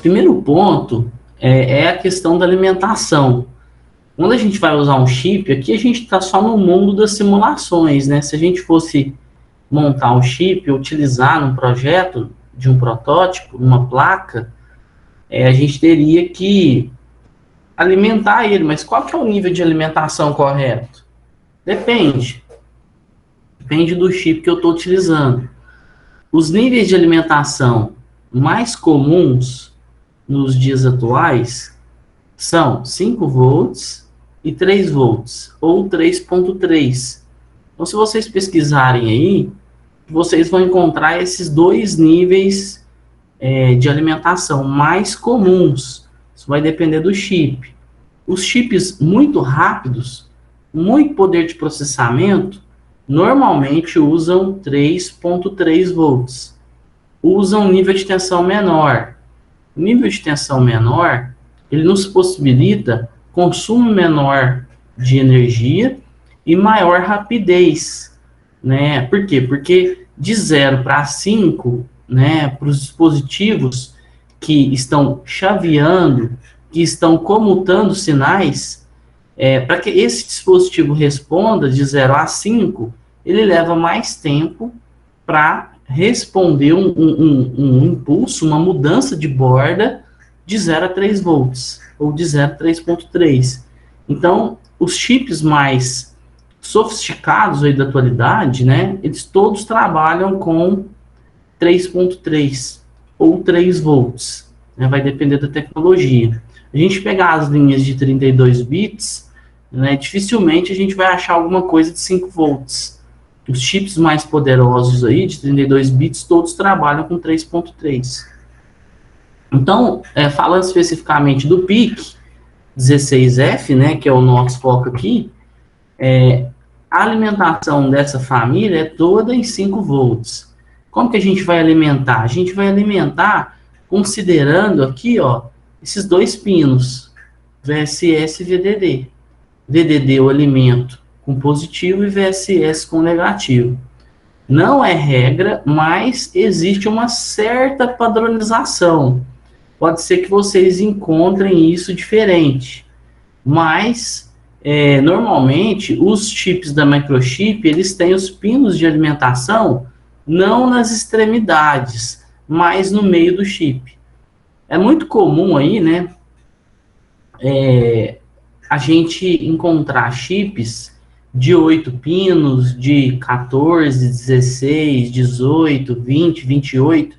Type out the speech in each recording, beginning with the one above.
Primeiro ponto é a questão da alimentação. Quando a gente vai usar um chip, aqui a gente está só no mundo das simulações, né? Se a gente fosse montar um chip, utilizar num projeto de um protótipo, uma placa, a gente teria que alimentar ele. Mas qual que é o nível de alimentação correto? Depende. Depende do chip que eu estou utilizando. Os níveis de alimentação mais comuns nos dias atuais são 5 volts e 3 volts, ou 3.3. Então, se vocês pesquisarem aí, vocês vão encontrar esses dois níveis de alimentação mais comuns. Isso vai depender do chip. Os chips muito rápidos, muito poder de processamento, normalmente usam 3.3 volts. Usam nível de tensão menor. O nível de tensão menor, ele nos possibilita consumo menor de energia e maior rapidez, né? Por quê? Porque de 0 para 5, né, para os dispositivos que estão chaveando, que estão comutando sinais, para que esse dispositivo responda de 0 a 5, ele leva mais tempo para responder um impulso, uma mudança de borda de 0 a 3 volts, ou de 0 a 3.3. Então, os chips mais sofisticados aí da atualidade, né, eles todos trabalham com 3.3 ou 3 volts, né, vai depender da tecnologia. A gente pegar as linhas de 32 bits, né, dificilmente a gente vai achar alguma coisa de 5 volts. Os chips mais poderosos aí, de 32 bits, todos trabalham com 3.3. Então, falando especificamente do PIC 16F, né, que é o nosso foco aqui, a alimentação dessa família é toda em 5 volts. Como que a gente vai alimentar? A gente vai alimentar considerando aqui, ó, esses dois pinos, VSS e VDD. VDD, o alimento com positivo, e VSS com negativo. Não é regra, mas existe uma certa padronização. Pode ser que vocês encontrem isso diferente, mas normalmente os chips da microchip, eles têm os pinos de alimentação não nas extremidades, mas no meio do chip. É muito comum aí, né, a gente encontrar chips de 8 pinos, de 14, 16, 18, 20, 28,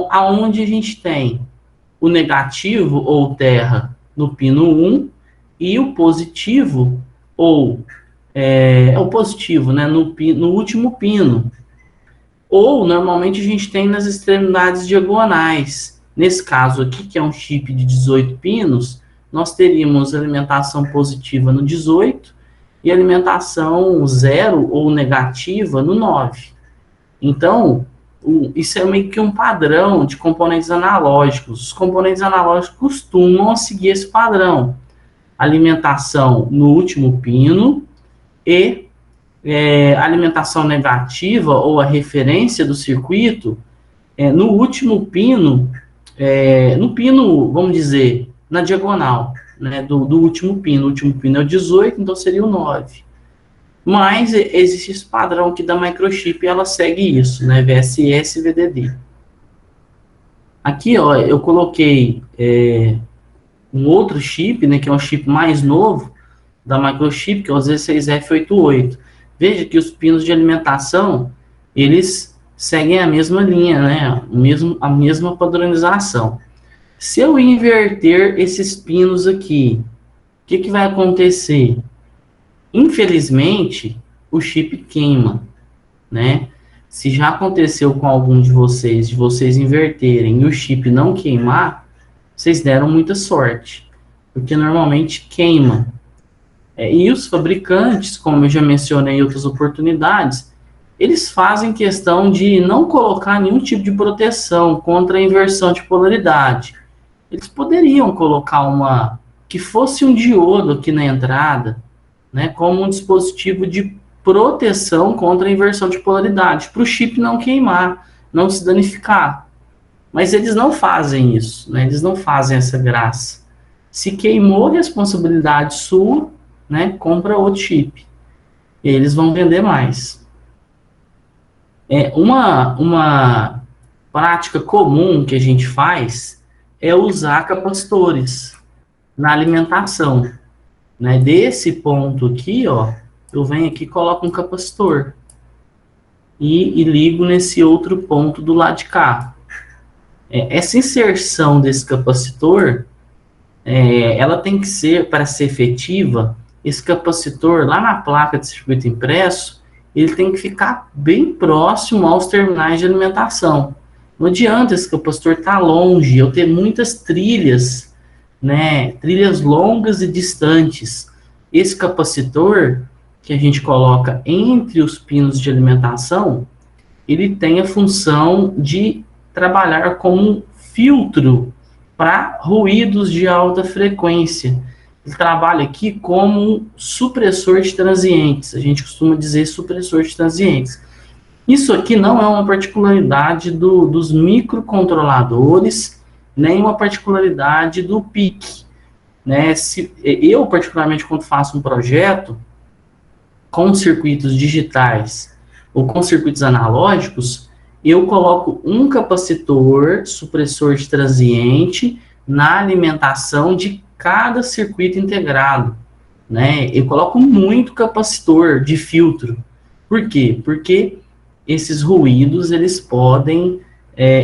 aonde a gente tem o negativo ou terra no pino 1 e o positivo ou o positivo, né, no último pino. Ou normalmente a gente tem nas extremidades diagonais. Nesse caso aqui, que é um chip de 18 pinos, nós teríamos alimentação positiva no 18 e alimentação zero ou negativa no 9. Então, isso é meio que um padrão de componentes analógicos. Os componentes analógicos costumam seguir esse padrão. Alimentação no último pino e alimentação negativa ou a referência do circuito no último pino, no pino, vamos dizer, na diagonal, né, do último pino. O último pino é o 18, então seria o 9. Mas existe esse padrão aqui da microchip e ela segue isso, né, VSS e VDD. Aqui, ó, eu coloquei um outro chip, né, que é um chip mais novo da microchip, que é o Z6F88. Veja que os pinos de alimentação, eles seguem a mesma linha, né, a mesma padronização. Se eu inverter esses pinos aqui, o que vai acontecer? Infelizmente, o chip queima, né? Se já aconteceu com algum de vocês inverterem e o chip não queimar, vocês deram muita sorte, porque normalmente queima. E os fabricantes, como eu já mencionei em outras oportunidades, eles fazem questão de não colocar nenhum tipo de proteção contra a inversão de polaridade. Eles poderiam colocar que fosse um diodo aqui na entrada, né, como um dispositivo de proteção contra a inversão de polaridade, para o chip não queimar, não se danificar. Mas eles não fazem isso, né? Eles não fazem essa graça. Se queimou, responsabilidade sua, né? Compra outro chip. Eles vão vender mais. Uma prática comum que a gente faz é usar capacitores na alimentação, né? Desse ponto aqui, ó, eu venho aqui e coloco um capacitor e ligo nesse outro ponto do lado de cá. Essa inserção desse capacitor, ela tem que ser, para ser efetiva, esse capacitor lá na placa de circuito impresso, ele tem que ficar bem próximo aos terminais de alimentação. Não adianta esse capacitor estar longe, eu ter muitas trilhas, né, trilhas longas e distantes. Esse capacitor que a gente coloca entre os pinos de alimentação, ele tem a função de trabalhar como um filtro para ruídos de alta frequência. Ele trabalha aqui como um supressor de transientes. A gente costuma dizer supressor de transientes. Isso aqui não é uma particularidade dos microcontroladores, nem uma particularidade do PIC. Né? Eu, particularmente, quando faço um projeto com circuitos digitais ou com circuitos analógicos, eu coloco um capacitor supressor de transiente na alimentação de cada circuito integrado, né? Eu coloco muito capacitor de filtro. Por quê? Porque esses ruídos, eles podem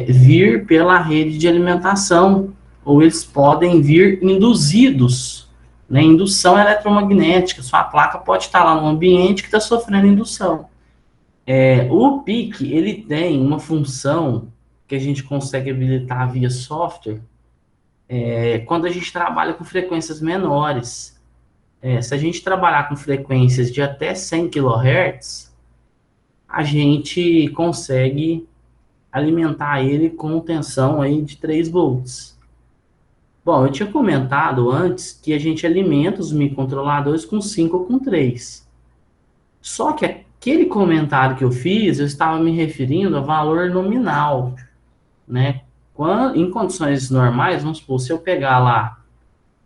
vir pela rede de alimentação, ou eles podem vir induzidos, né? Indução eletromagnética. Sua placa pode estar lá no ambiente que está sofrendo indução. O PIC, ele tem uma função que a gente consegue habilitar via software, quando a gente trabalha com frequências menores. Se a gente trabalhar com frequências de até 100 kHz, a gente consegue alimentar ele com tensão aí de 3 volts. Bom, eu tinha comentado antes que a gente alimenta os microcontroladores com 5 ou com 3. Só que aquele comentário que eu fiz, eu estava me referindo a valor nominal, né? Em condições normais, vamos supor, se eu pegar lá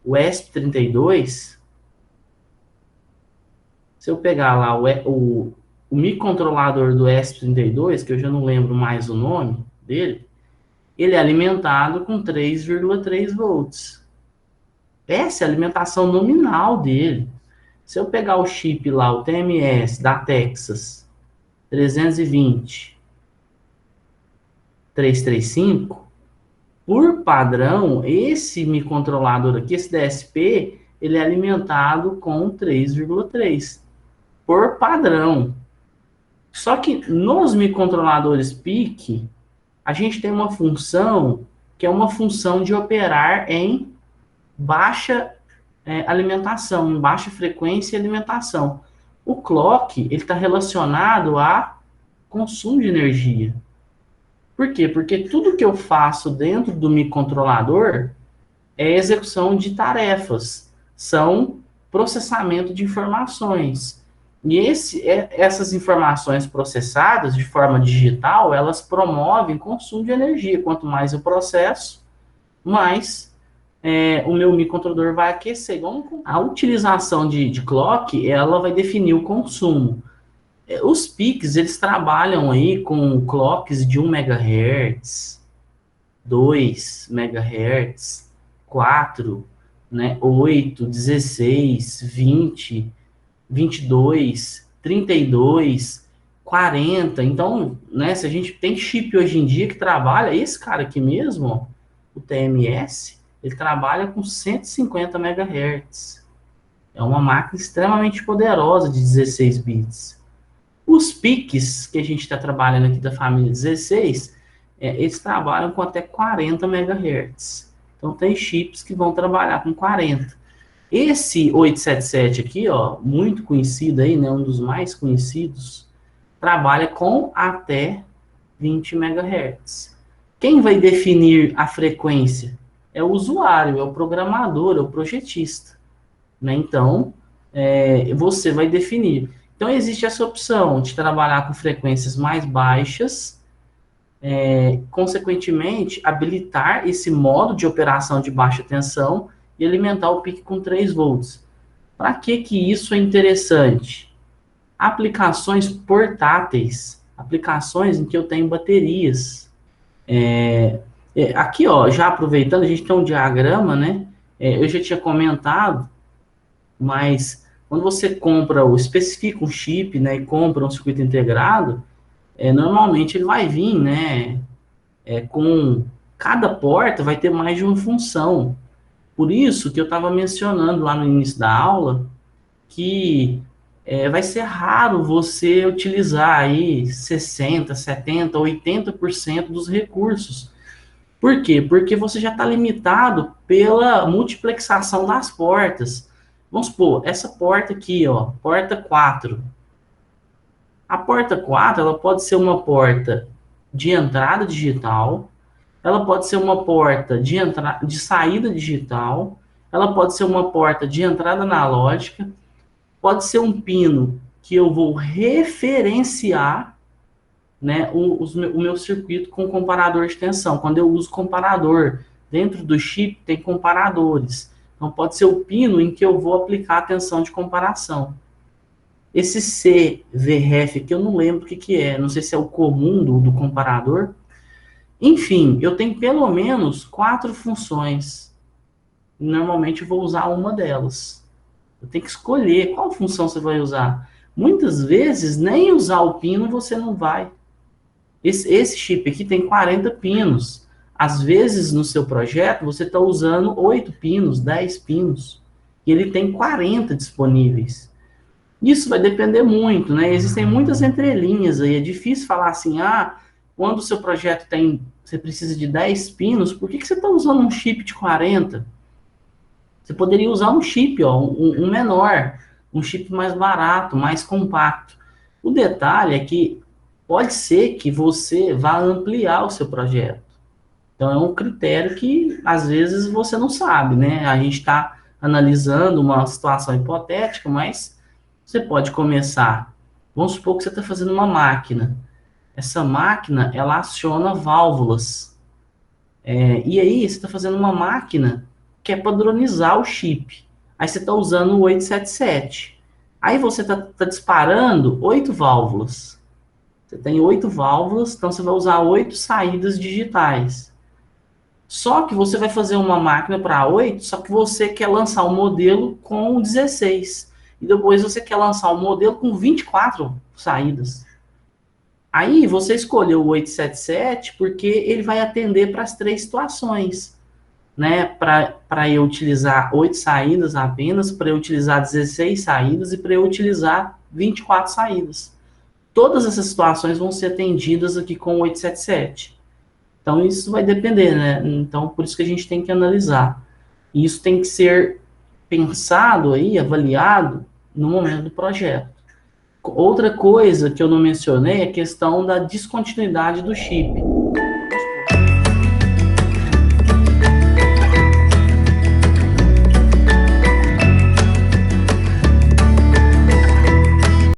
o ESP32, se eu pegar lá o microcontrolador do ESP32, que eu já não lembro mais o nome dele, ele é alimentado com 3,3 volts. Essa é a alimentação nominal dele. Se eu pegar o chip lá, o TMS da Texas 320 335, por padrão, esse microcontrolador aqui, esse DSP, ele é alimentado com 3,3 por padrão. Só que nos microcontroladores PIC, a gente tem uma função que é uma função de operar em baixa alimentação, em baixa frequência e alimentação. O clock, ele está relacionado a consumo de energia. Por quê? Porque tudo que eu faço dentro do microcontrolador é execução de tarefas, são processamento de informações. E essas informações processadas de forma digital, elas promovem consumo de energia. Quanto mais eu processo, mais o meu microcontrolador vai aquecer. A utilização de clock, ela vai definir o consumo. Os PICs, eles trabalham aí com clocks de 1 MHz, 2 MHz, 4, né, 8, 16, 20, 22, 32, 40. Então, né, se a gente tem chip hoje em dia que trabalha, esse cara aqui mesmo, ó, o TMS, ele trabalha com 150 MHz. É uma máquina extremamente poderosa de 16 bits. Os PICs que a gente está trabalhando aqui da família 16, eles trabalham com até 40 MHz. Então, tem chips que vão trabalhar com 40. Esse 877 aqui, ó, muito conhecido aí, né, um dos mais conhecidos, trabalha com até 20 MHz. Quem vai definir a frequência? É o usuário, é o programador, é o projetista. Né? Então, você vai definir. Então, existe essa opção de trabalhar com frequências mais baixas consequentemente, habilitar esse modo de operação de baixa tensão e alimentar o PIC com 3 volts. Para que isso é interessante? Aplicações portáteis, aplicações em que eu tenho baterias. Aqui, ó, já aproveitando, a gente tem um diagrama, né? Eu já tinha comentado, mas quando você compra ou especifica um chip, né, e compra um circuito integrado, normalmente ele vai vir, né, com cada porta vai ter mais de uma função. Por isso que eu estava mencionando lá no início da aula que vai ser raro você utilizar aí 60, 70, 80% dos recursos. Por quê? Porque você já está limitado pela multiplexação das portas. Vamos supor, essa porta aqui, ó, porta 4. A porta 4, ela pode ser uma porta de entrada digital, ela pode ser uma porta de saída digital, ela pode ser uma porta de entrada analógica, pode ser um pino que eu vou referenciar, né, o meu circuito com comparador de tensão. Quando eu uso comparador, dentro do chip tem comparadores. Então pode ser o pino em que eu vou aplicar a tensão de comparação. Esse CVRF aqui eu não lembro o que é, não sei se é o comum do comparador. Enfim, eu tenho pelo menos 4 funções. Normalmente eu vou usar uma delas. Eu tenho que escolher qual função você vai usar. Muitas vezes, nem usar o pino você não vai. Esse chip aqui tem 40 pinos. Às vezes, no seu projeto, você está usando 8 pinos, 10 pinos. E ele tem 40 disponíveis. Isso vai depender muito, né? Existem muitas entrelinhas aí. É difícil falar assim, quando o seu projeto você precisa de 10 pinos, por que você está usando um chip de 40? Você poderia usar um chip, ó, um menor, um chip mais barato, mais compacto. O detalhe é que pode ser que você vá ampliar o seu projeto. Então, é um critério que, às vezes, você não sabe, né? A gente está analisando uma situação hipotética, mas você pode começar. Vamos supor que você está fazendo uma máquina. Essa máquina, ela aciona válvulas. E aí, você está fazendo uma máquina que é padronizar o chip. Aí você está usando o 877. Aí você está disparando 8 válvulas. Você tem 8 válvulas, então você vai usar 8 saídas digitais. Só que você vai fazer uma máquina para 8, só que você quer lançar um modelo com 16. E depois você quer lançar um modelo com 24 saídas. Aí você escolheu o 877 porque ele vai atender para as 3 situações, né? Para eu utilizar 8 saídas apenas, para eu utilizar 16 saídas e para eu utilizar 24 saídas. Todas essas situações vão ser atendidas aqui com o 877. Então, isso vai depender, né? Então, por isso que a gente tem que analisar. E isso tem que ser pensado aí, avaliado no momento do projeto. Outra coisa que eu não mencionei é a questão da descontinuidade do chip.